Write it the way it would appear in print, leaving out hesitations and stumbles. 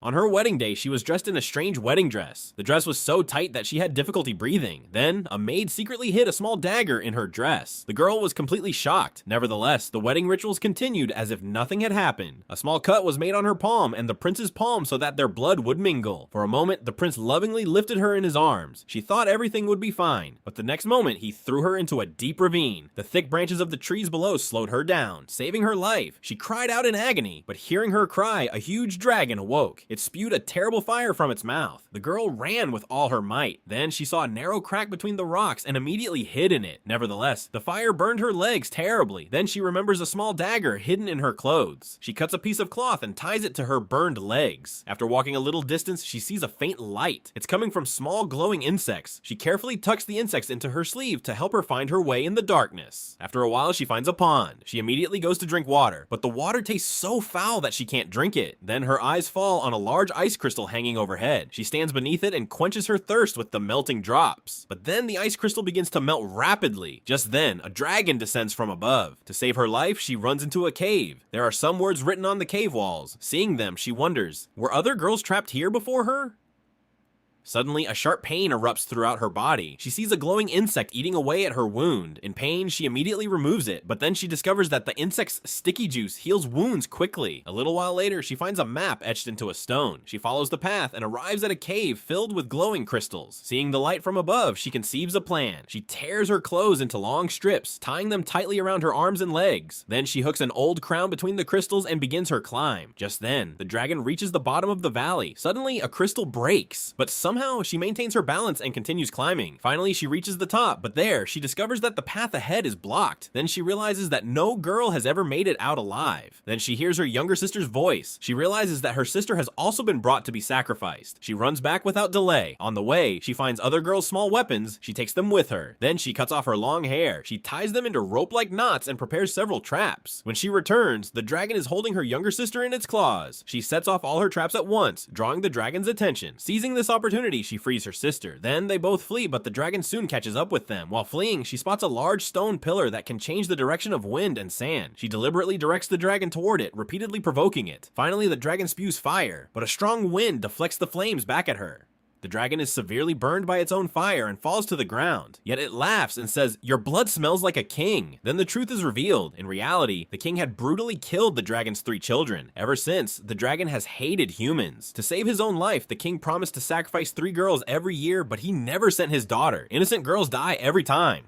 On her wedding day, she was dressed in a strange wedding dress. The dress was so tight that she had difficulty breathing. Then, a maid secretly hid a small dagger in her dress. The girl was completely shocked. Nevertheless, the wedding rituals continued as if nothing had happened. A small cut was made on her palm and the prince's palm so that their blood would mingle. For a moment, the prince lovingly lifted her in his arms. She thought everything would be fine, but the next moment, he threw her into a deep ravine. The thick branches of the trees below slowed her down, saving her life. She cried out in agony, but hearing her cry, a huge dragon awoke. It spewed a terrible fire from its mouth. The girl ran with all her might. Then she saw a narrow crack between the rocks and immediately hid in it. Nevertheless, the fire burned her legs terribly. Then she remembers a small dagger hidden in her clothes. She cuts a piece of cloth and ties it to her burned legs. After walking a little distance, she sees a faint light. It's coming from small glowing insects. She carefully tucks the insects into her sleeve to help her find her way in the darkness. After a while, she finds a pond. She immediately goes to drink water, but the water tastes so foul that she can't drink it. Then her eyes fall on a large ice crystal hanging overhead. She stands beneath it and quenches her thirst with the melting drops. But then the ice crystal begins to melt rapidly. Just then, a dragon descends from above. To save her life, she runs into a cave. There are some words written on the cave walls. Seeing them, she wonders, were other girls trapped here before her? Suddenly, a sharp pain erupts throughout her body. She sees a glowing insect eating away at her wound. In pain, she immediately removes it, but then she discovers that the insect's sticky juice heals wounds quickly. A little while later, she finds a map etched into a stone. She follows the path and arrives at a cave filled with glowing crystals. Seeing the light from above, she conceives a plan. She tears her clothes into long strips, tying them tightly around her arms and legs. Then she hooks an old crown between the crystals and begins her climb. Just then, the dragon reaches the bottom of the valley. Suddenly, a crystal breaks, but somehow she maintains her balance and continues climbing. Finally, she reaches the top, but there, she discovers that the path ahead is blocked. Then she realizes that no girl has ever made it out alive. Then she hears her younger sister's voice. She realizes that her sister has also been brought to be sacrificed. She runs back without delay. On the way, she finds other girls' small weapons. She takes them with her. Then she cuts off her long hair. She ties them into rope-like knots and prepares several traps. When she returns, the dragon is holding her younger sister in its claws. She sets off all her traps at once, drawing the dragon's attention. Seizing this opportunity, she frees her sister. Then they both flee, but the dragon soon catches up with them. While fleeing, she spots a large stone pillar that can change the direction of wind and sand. She deliberately directs the dragon toward it, repeatedly provoking it. Finally, the dragon spews fire, but a strong wind deflects the flames back at her. The dragon is severely burned by its own fire and falls to the ground. Yet it laughs and says, "Your blood smells like a king." Then the truth is revealed. In reality, the king had brutally killed the dragon's 3 children. Ever since, the dragon has hated humans. To save his own life, the king promised to sacrifice 3 girls every year, but he never sent his daughter. Innocent girls die every time.